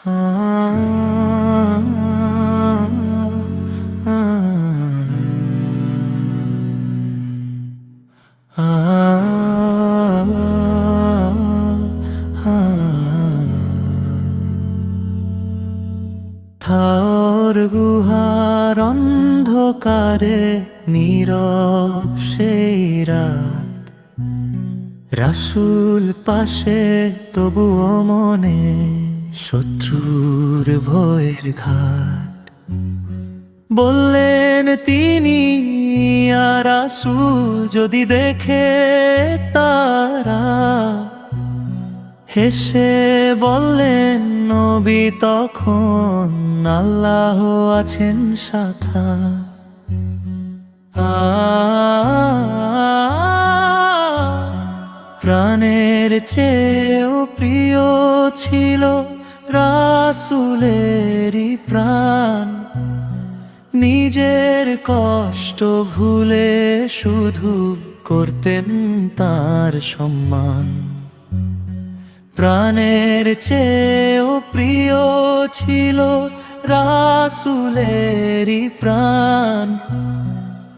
থাওর গুহার অন্ধকারে নীরব সেই রাত, রাসূল পাশে তবুও মনে শত্রুর ভয়ের ঘাট। বললেন তিনি, ইয়া রাসূল, যদি দেখে তারা। হেসে বললেন নবী তখন, আল্লাহ আছেন সাথা। প্রাণের চেয়েও প্রিয় ছিল রাসূলেরই প্রাণ। নিজের কষ্ট ভুলে শুধু করতেন তার সম্মান। প্রাণের চেয়েও প্রিয় ছিল রাসূলেরই প্রাণ।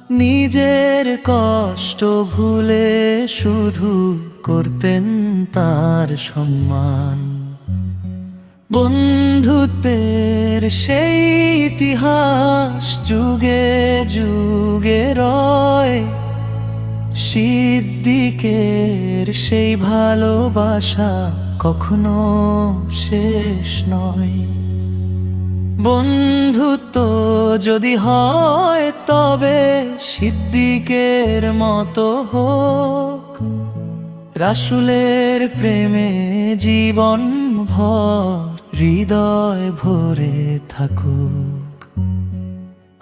নিজের কষ্ট ভুলে শুধু করতেন তার সম্মান। বন্ধুত্বের সেই ইতিহাস যুগে যুগে রয়, সিদ্দিকের সেই ভালোবাসা কখনো শেষ নয়। বন্ধুত্ব যদি হয় তবে সিদ্দিকের মতো হোক, রাসূলের প্রেমে জীবন ভর হৃদয় ভরে থাকুক।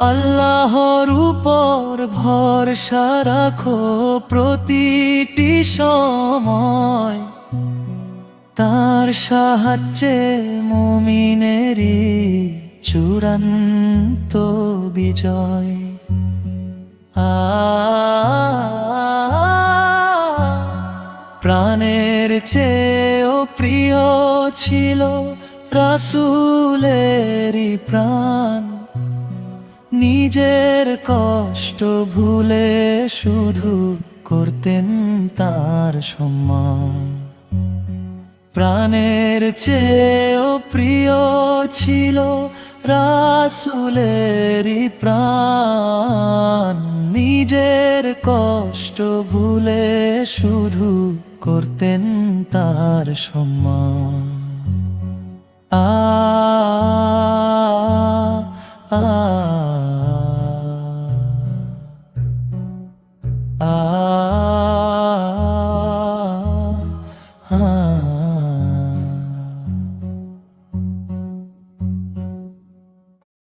আল্লাহর উপর ভরসা রাখো প্রতিটি সময়, তার সাহায্যে মুমিনেরই চূড়ান্ত বিজয়। প্রাণের চেয়েও প্রিয় ছিল রাসূলেরই প্রাণ। নিজের কষ্ট ভুলে শুধু করতেন তার সম্মান। প্রাণের চেয়েও প্রিয় ছিল রাসূলেরই প্রাণ। নিজের কষ্ট ভুলে শুধু করতেন তার সম্মান।